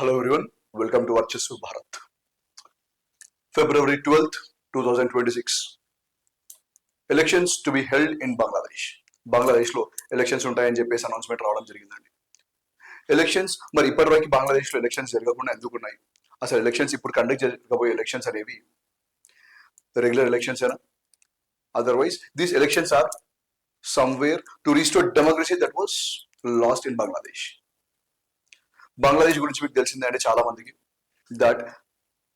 Hello everyone, welcome to Varchassu Bharat. February 12th, 2026. Elections to be held in Bangladesh. బంగ్లాదేశ్లో elections ఉంటాయని చెప్పేసి announcement రావడం జరిగిందండి. Elections మరి ఇప్పటివరకు బంగ్లాదేశ్లో ఎలక్షన్స్ జరగకుండా ఎందుకున్నాయి? అసలు ఎలక్షన్స్ ఇప్పుడు కండక్ట్ జరగబోయే ఎలక్షన్స్ అనేవి రెగ్యులర్ ఎలక్షన్స్ అయినా otherwise these elections are somewhere to restore democracy that was lost in Bangladesh. Bangladesh గురించి మీకు తెలిసిందే అంటే చాలా మందికి that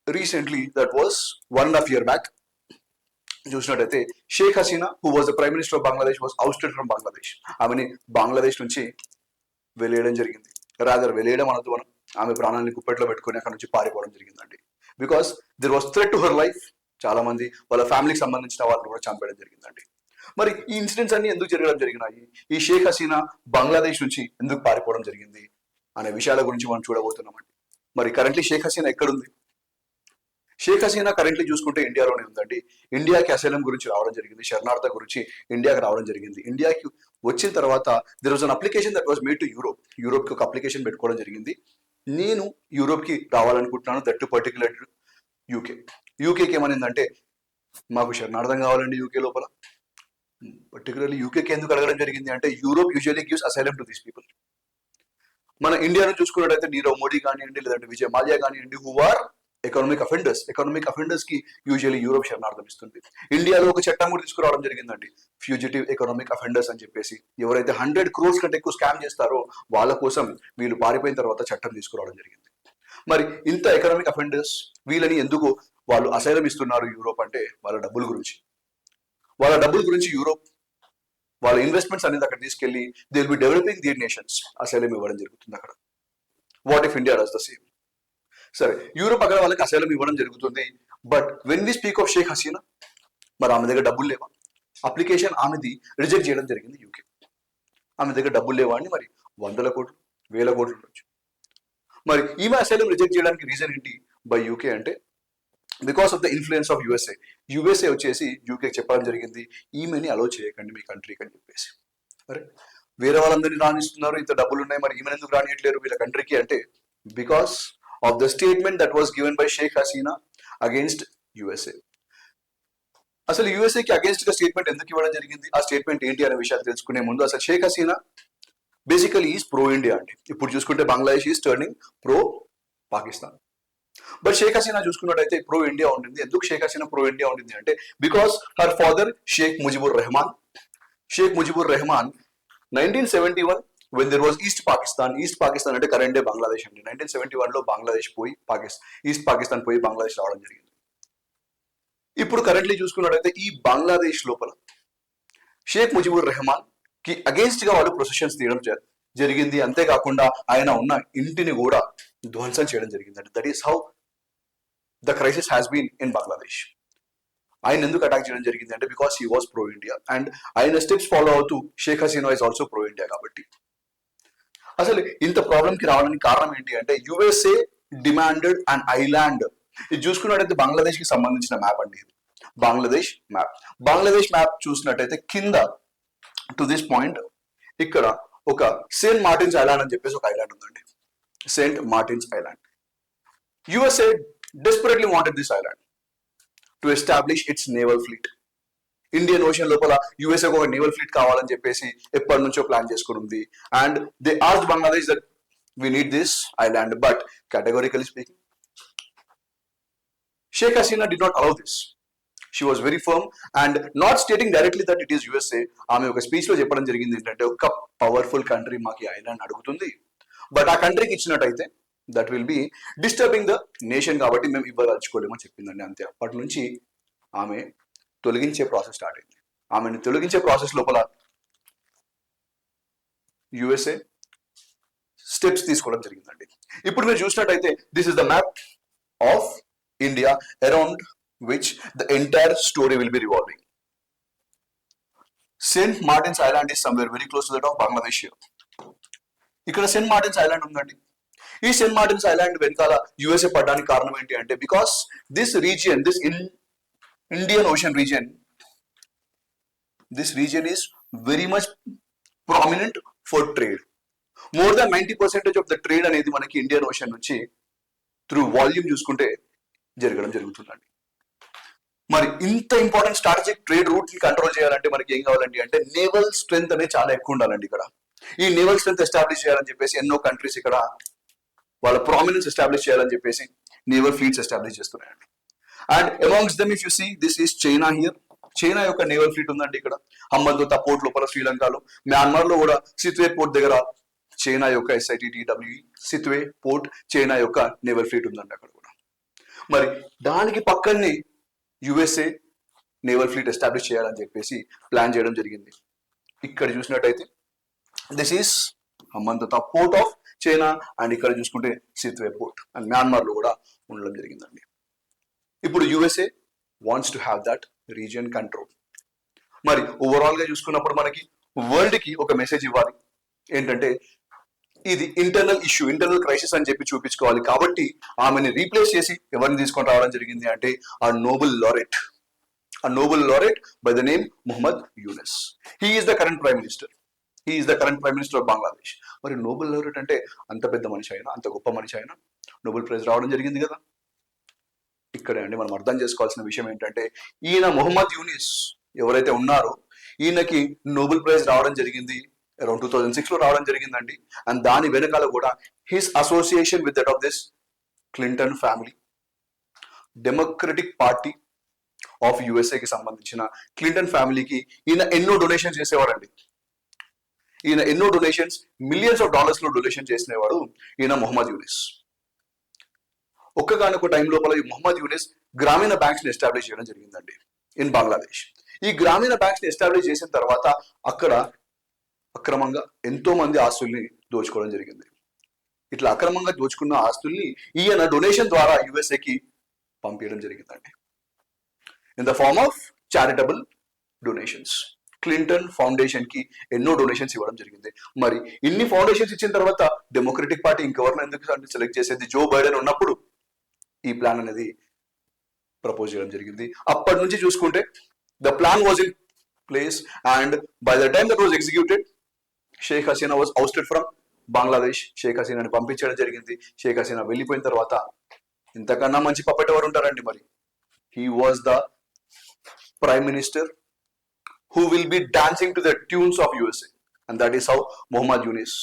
recently that was 1.5 year back చూసినట్టయితే Sheikh Hasina who was the prime minister of Bangladesh was ousted from Bangladesh. ఆమెని బంగ్లాదేశ్ నుంచి వెలియడం జరిగింది. రాదర్ వెలియడం అనదు, మనం ఆమె ప్రాణాన్ని గుప్పెట్లో పెట్టుకుని అక్కడ నుంచి పారిపోవడం జరిగిందండి. Because there was threat to her life. చాలా మంది వాళ్ళ ఫ్యామిలీకి సంబంధించిన వాళ్ళని కూడా చంపేయడం జరిగిందండి. మరి ఈ ఇన్సిడెంట్స్ అన్ని ఎందుకు జరగడం జరిగినాయి? ఈ షేక్ హసీనా బంగ్లాదేశ్ నుంచి ఎందుకు పారిపోవడం జరిగింది అనే విషయాల గురించి మనం చూడబోతున్నామండి. మరి కరెంట్లీ షేక్ హసీనా ఎక్కడుంది? షేక్ హసీనా కరెంట్లీ చూసుకుంటే ఇండియాలోనే ఉందండి. ఇండియాకి అసైలం గురించి రావడం జరిగింది, శరణార్థ గురించి ఇండియాకి రావడం జరిగింది. ఇండియాకి వచ్చిన తర్వాత there was an application that was made to యూరోప్కి ఒక అప్లికేషన్ పెట్టుకోవడం జరిగింది. నేను యూరోప్కి రావాలనుకుంటున్నాను, దట్ టు పర్టికులర్ యూకేకి ఏమనిందంటే మాకు శరణార్థం కావాలండి యూకే లోపల. పర్టికులర్లీ యూకేకి ఎందుకు అడగడం జరిగింది అంటే Europe usually gives asylum to these people. మన ఇండియాను చూసుకున్నట్టయితే నీరవ్ మోడీ కానివ్వండి, లేదంటే విజయ్ మాల్యా కానివ్వండి, హూ ఆర్ ఎకనామిక్ అఫెండర్స్ కి యూజువల్లీ యూరోప్ శరణార్థం ఇస్తుంది. ఇండియాలో ఒక చట్టం కూడా తీసుకురావడం జరిగిందండి, ఫ్యూజిటివ్ ఎకనామిక్ అఫెండర్స్ అని చెప్పేసి. ఎవరైతే 100 crores కంటే ఎక్కువ స్కామ్ చేస్తారో వాళ్ళ కోసం వీళ్ళు పారిపోయిన తర్వాత చట్టం తీసుకురావడం జరిగింది. మరి ఇంత ఎకనామిక్ అఫెండర్స్ వీళ్ళని ఎందుకు వాళ్ళు అసైలం ఇస్తున్నారు యూరోప్ అంటే వాళ్ళ డబ్బుల గురించి యూరోప్ వాళ్ళ ఇన్వెస్ట్మెంట్స్ అనేది అక్కడ తీసుకెళ్లి they will be developing their nations asylum ఇవ్వడం జరుగుతుంది అక్కడ. What if India does the same? సరే, యూరోప్ అక్కడ వాళ్ళకి అసైలం ఇవ్వడం జరుగుతుంది. But when we speak of Sheikh Hasina, మరి ఆమె దగ్గర డబ్బులు లేవా? అప్లికేషన్ ఆమెది రిజెక్ట్ చేయడం జరిగింది యూకే. ఆమె దగ్గర డబ్బులు లేవా అని మరి 100 కోట్లు 1000 కోట్లు ఉండొచ్చు. మరి ఈమె అసైలం రిజెక్ట్ చేయడానికి రీజన్ ఏంటి బై యూకే అంటే because of the influence of USA వచ్చేసి యూకేకి చెప్పడం జరిగింది, ఈమెని అలో చేయకండి మీ కంట్రీకి అని చెప్పేసి. అరే, వేరే వాళ్ళందరినీ రాణిస్తున్నారు, ఇంత డబ్బులు ఉన్నాయి, మరి ఈమెను ఎందుకు రానియట్లేరు వీళ్ళ కంట్రీకి అంటే because of the statement that was given by Sheikh Hasina against USA. అసలు యుఎస్ఏకి అగేన్స్ట్ గా స్టేట్మెంట్ ఎందుకు ఇవ్వడం జరిగింది, ఆ స్టేట్మెంట్ ఏంటి అనే విషయాలు తెలుసుకునే ముందు అసలు Sheikh Hasina basically is pro India అండి. ఇప్పుడు చూసుకుంటే Bangladesh is turning pro Pakistan. But Sheikh Hasina చూసుకున్నట్టయితే ప్రో ఇండియా ఉండింది. ఎందుకు షేక్ హసీనా ప్రో ఇండియా ఉండింది అంటే because her father Sheikh Mujibur Rahman 1971 when there was East Pakistan అంటే కరెంట్ డే బంగ్లాదేశ్ అండి. 1971 లో బంగ్లాదేశ్ పోయి ఈస్ట్ పాకిస్తాన్ పోయి బంగ్లాదేశ్ రావడం జరిగింది. ఇప్పుడు కరెంట్లీ చూసుకున్నట్టయితే ఈ బంగ్లాదేశ్ లోపల షేక్ ముజిబుర్ రెహమాన్ కి అగేన్స్ట్ గా వాళ్ళు ప్రొసెషన్స్ తీయడం జరిగింది. అంతేకాకుండా ఆయన ఉన్న ఇంటిని కూడా ధ్వంసం చేయడం జరిగింది. That is how the crisis has been in Bangladesh. ఆయన ఎందుకు అటాక్ చేయడం జరిగింది అంటే because he was pro India and ఆయన స్టెప్స్ ఫాలో అవుతూ Sheikh Hasina is also pro India. కాబట్టి అసలు ఇంత ప్రాబ్లం కి రావడానికి కారణం ఏంటి అంటే యుఎస్ఏ డిమాండెడ్ అండ్ ఐలాండ్. ఇది చూసుకున్నట్టయితే బంగ్లాదేశ్ కి సంబంధించిన మ్యాప్ అండి. ఇది బంగ్లాదేశ్ మ్యాప్ చూసినట్టయితే కింద టు దిస్ పాయింట్ ఇక్కడ ఒక సెయింట్ మార్టిన్స్ ఐలాండ్ అని చెప్పేసి ఒక ఐలాండ్ ఉందండి, Saint Martin's island. USA desperately wanted this island to establish its naval fleet. Indian ocean లోపల యుఎస్ఏ ఒక నేవల్ ఫ్లీట్ కావాలని చెప్పేసి ఎప్పటి నుంచో ప్లాన్ చేసుకుని ఉంది. And they asked Bangladesh that we need this island, but categorically speaking Sheikh Hasina did not allow this. She was very firm and not stating directly that it is USA. ఆమె ఒక speech లో చెప్పడం జరిగింది ఏంటంటే ఒక పవర్ఫుల్ కంట్రీ మాకు ఈ ఐలాండ్ అడుగుతుంది, బట్ ఆ కంట్రీకి ఇచ్చినట్టయితే that will be disturbing the nation, కాబట్టి మేము ఇవ్వదలుచుకోలేమని చెప్పిందండి. అంతే. అప్పటి నుంచి ఆమె తొలగించే ప్రాసెస్ స్టార్ట్ అయింది. ఆమెను తొలగించే ప్రాసెస్ లోపల యుఎస్ఏ స్టెప్స్ తీసుకోవడం జరిగిందండి. ఇప్పుడు మీరు చూసినట్టయితే this is the map of India around which the entire story will be revolving. Saint Martin's Island is somewhere very close to that of Bangladesh here. ఇక్కడ సెయింట్ మార్టిన్స్ ఐలాండ్ ఉందండి. ఈ Saint Martin's island వెనకాల USA పడడానికి కారణం ఏంటి అంటే because this region, this Indian ocean region, this region is very much prominent for trade. More than 90% of the trade అనేది మనకి ఇండియన్ ఓషన్ నుంచి త్రూ వాల్యూమ్ చూసుకుంటే జరగడం జరుగుతుందండి. మరి ఇంత ఇంపార్టెంట్ స్ట్రాటజిక్ ట్రేడ్ రూట్ ని కంట్రోల్ చేయాలంటే మనకి ఏం కావాలండి అంటే నేవల్ స్ట్రెంత్ అనేది చాలా ఎక్కువ ఉండాలండి. ఇక్కడ ఈ నేవల్ స్ట్రెంత్ ఎస్టాబ్లిష్ చేయాలని చెప్పేసి ఎన్నో కంట్రీస్ ఇక్కడ వాళ్ళ ప్రామినెన్స్ ఎస్టాబ్లిష్ చేయాలని చెప్పేసి నేవల్ ఫ్లీట్స్ ఎస్టాబ్లిష్ చేస్తున్నాయండి. And amongst them if you see this is China here. China యొక్క నేవల్ ఫ్లీట్ ఉందండి ఇక్కడ హంబన్తోతా పోర్ట్ లోపల శ్రీలంకలో, మ్యాన్మార్ లో కూడా సిత్వే పోర్ట్ దగ్గర చైనా యొక్క SITTWE సిత్వే పోర్ట్ చైనా యొక్క నేవల్ ఫ్లీట్ ఉందండి అక్కడ కూడా. మరి దానికి పక్కనే USA నేవల్ ఫ్లీట్ ఎస్టాబ్లిష్ చేయాలని చెప్పేసి ప్లాన్ చేయడం జరిగింది. ఇక్కడ చూసినట్టయితే this is Hambantota port of China and ఇక్కడ చూసుకుంటే సిత్వే పోర్ట్ అండ్ మ్యాన్మార్ లో కూడా ఉండడం జరిగిందండి. ఇప్పుడు USA wants to have that region control. మరి ఓవరాల్ గా చూసుకున్నప్పుడు మనకి వరల్డ్ కి ఒక మెసేజ్ ఇవ్వాలి ఏంటంటే ఇది ఇంటర్నల్ ఇష్యూ, ఇంటర్నల్ క్రైసిస్ అని చెప్పి చూపించుకోవాలి. కాబట్టి ఆమెని రీప్లేస్ చేసి ఎవరిని తీసుకొని రావడం జరిగింది అంటే ఆ Nobel laureate by the name Mohammad Yunus. He is the current prime minister of Bangladesh. మరి నోబెల్ లారెట్ అంటే అంత పెద్ద మనిషి అయినా, అంత గొప్ప మనిషి అయినా నోబెల్ ప్రైజ్ రావడం జరిగింది కదా. ఇక్కడే అండి మనం అర్థం చేసుకోవాల్సిన విషయం ఏంటంటే ఈయన మొహమ్మద్ యూనిస్ ఎవరైతే ఉన్నారో ఈయనకి నోబెల్ ప్రైజ్ రావడం జరిగింది అరౌండ్ 2006 లో రావడం జరిగిందండి. అండ్ దాని వెనకాల కూడా his association with that of this Clinton family, democratic party of కి సంబంధించిన క్లింటన్ ఫ్యామిలీకి ఈయన ఎన్నో డొనేషన్స్ చేసేవాడండి. ఈయన ఎన్నో డొనేషన్స్ మిలియన్స్ ఆఫ్ డాలర్స్ లో డొనేషన్ చేసినవాడు ఈయన మొహమ్మద్ యూనిస్. ఒక్కగానొక టైం లోపల ఈ మొహమ్మద్ యూనిస్ గ్రామీణ బ్యాంక్స్ ని ఎస్టాబ్లిష్ చేయడం జరిగిందండి ఇన్ బంగ్లాదేశ్. ఈ గ్రామీణ బ్యాంక్స్ ని ఎస్టాబ్లిష్ చేసిన తర్వాత అక్కడ అక్రమంగా ఎంతో మంది ఆస్తుల్ని దోచుకోవడం జరిగింది. ఇట్లా అక్రమంగా దోచుకున్న ఆస్తుల్ని ఈయన డొనేషన్ ద్వారా కి పంపించడం జరిగిందండి in the form of charitable donations. Clinton foundation కి ఎన్నో డొనేషన్స్ ఇవ్వడం జరిగింది. మరి ఇన్ని ఫౌండేషన్స్ ఇచ్చిన తర్వాత డెమోక్రటిక్ పార్టీ ఇంకెవరిని ఎందుకు సెలెక్ట్ చేసేది? జో బైడెన్ ఉన్నప్పుడు ఈ ప్లాన్ అనేది ప్రపోజ్ చేయడం జరిగింది. అప్పటి నుంచి చూసుకుంటే the plan was in place and by the time that was executed Sheikh Hasina was ousted from Bangladesh. Sheikh హసీనాని పంపించడం జరిగింది. షేక్ హసీనా వెళ్ళిపోయిన తర్వాత ఇంతకన్నా మంచి పప్పెట్ ఎవరు ఉంటారండి? మరి he was the prime minister who will be dancing to the tunes of USA, and that is how Mohammad Yunus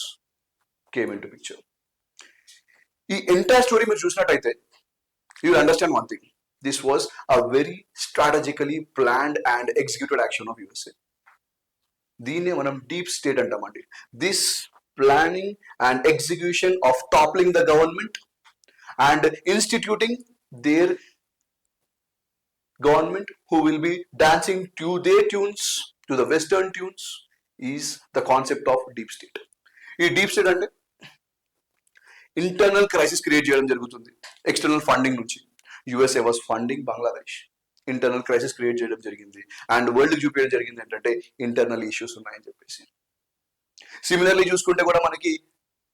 came into picture. ఈ ఎంటైర్ స్టోరీ మీరు చూసినట్టయితే you will understand one thing. This was a very strategically planned and executed action of USA. దీన్నే మనం deep state అంటామండి. This planning and execution of toppling the government and instituting their government who will be dancing to their tunes, to the western tunes, is the concept of deep state. ఈ deep state అంటే internal crisis create చేయడం జరుగుతుంది external funding నుంచి. USA was funding Bangladesh, internal crisis create చేయడం జరిగింది and world చూపించడం జరిగింది ఏంటంటే ఇంటర్నల్ ఇష్యూస్ ఉన్నాయని చెప్పేసి. సిమిలర్లీ చూసుకుంటే కూడా మనకి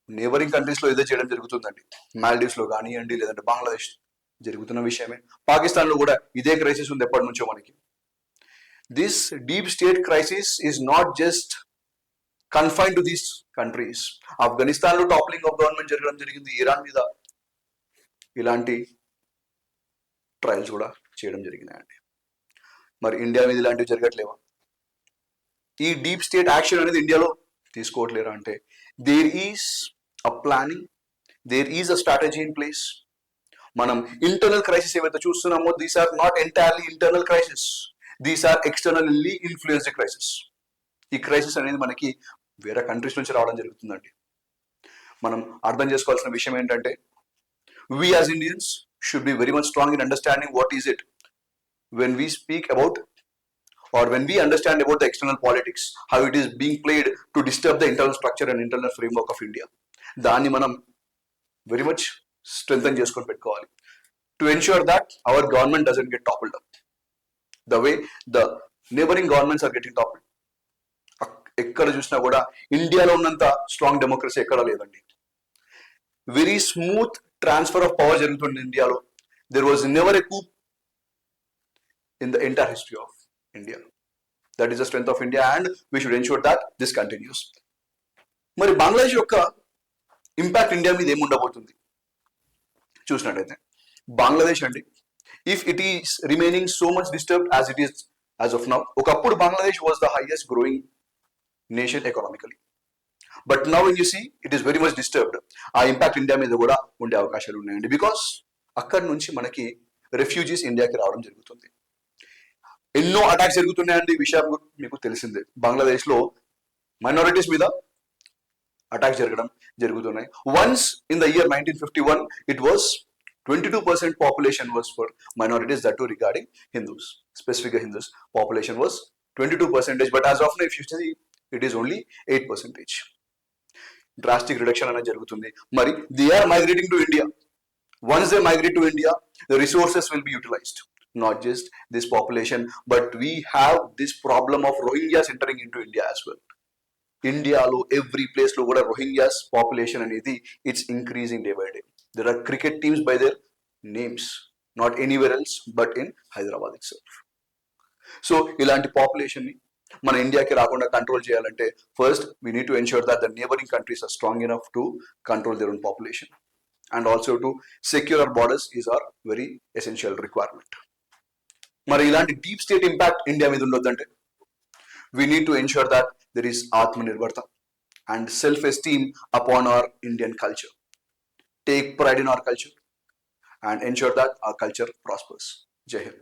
నేబరింగ్ కంట్రీస్ లో ఇదే చేయడం జరుగుతుందండి. మాల్దీవ్స్ లో కానివ్వండి లేదంటే బంగ్లాదేశ్ జరుగుతున్న విషయమే. పాకిస్తాన్ లో కూడా ఇదే క్రైసిస్ ఉంది ఎప్పటి నుంచో మనకి. This deep state crisis is not just confine to these countries. Afghanistan లో టాప్లింగ్ ఆఫ్ గవర్నమెంట్ జరగడం జరిగింది, ఇరాన్ మీద ఇలాంటి ట్రయల్స్ కూడా చేయడం జరిగినాయండి. మరి ఇండియా మీద ఇలాంటివి జరగట్లేవా? ఈ డీప్ స్టేట్ యాక్షన్ అనేది ఇండియాలో తీసుకోవట్లేరా అంటే there is a planning, there is a strategy in place. మనం ఇంటర్నల్ క్రైసిస్ ఏవైతే చూస్తున్నామో these are not entirely internal crisis, these are externally influenced crisis. ఈ క్రైసిస్ అనేది మనకి వేరే కంట్రీస్ నుంచి రావడం జరుగుతుందండి. మనం అర్థం చేసుకోవాల్సిన విషయం ఏంటంటే we as Indians should be very much strong in understanding what is it when we speak about or when we understand about the external politics, how it is being played to disturb the internal structure and internal framework of India. దాన్ని మనం very much strengthen చేసుకొని పెట్టుకోవాలి to ensure that our government doesn't get toppled up the way the neighboring governments are getting toppled. ఎక్కడ చూసినా కూడా ఇండియాలో ఉన్నంత strong democracy ఎక్కడ లేదండి. Very smooth transfer of power జరుగుతుంది ఇండియాలో. There was never a coup in the entire history of India. That is the strength of India and we should ensure that this continues. మరి బంగ్లాదేశ్ యొక్క impact India మీద ఏముండబోతుంది చూసినట్టయితే, బంగ్లాదేశ్ అండి, if it is remaining so much disturbed as it is as of now, ఒకప్పుడు Bangladesh was the highest growing nation economically, but now you see it is very much disturbed. ఆ impact India మీద కూడా ఉండే అవకాశాలు ఉన్నాయండి, బికాస్ అక్కడి నుంచి మనకి రెఫ్యూజీస్ ఇండియాకి రావడం జరుగుతుంది. ఎన్నో అటాక్స్ జరుగుతున్నాయండి, ఈ విషయం మీకు తెలిసిందే. బంగ్లాదేశ్ లో మైనారిటీస్ మీద అటాక్స్ జరుగుతున్నాయి. Once in the year 1951 it was 22% population was for minorities, that too regarding Hindus, specifically Hindus. Population was 22%, but as of now, if you see, it is only 8%. Drastic reduction అనేది జరుగుతుంది. మరి they are migrating to India. Once they migrate to India, the resources will be utilized. Not just this population, but we have this problem of Rohingyas entering into India as well. ఇండియాలో every place లో కూడా Rohingyas population అనేది it's increasing day by day. There are cricket teams by their names, not anywhere else but in Hyderabad itself. So ఇలాంటి population ని మన ఇండియాకి రాకుండా control చేయాలంటే first we need to ensure that the neighbouring countries are strong enough to control their own population, and also to secure our borders is are very essential requirement. మరి ఇలాంటి deep state impact India మీద ఉండొద్దంటే we need to ensure that there is Atmanirbharta and self-esteem upon our Indian culture. Take pride in our culture and ensure that our culture prospers. Jai Hind.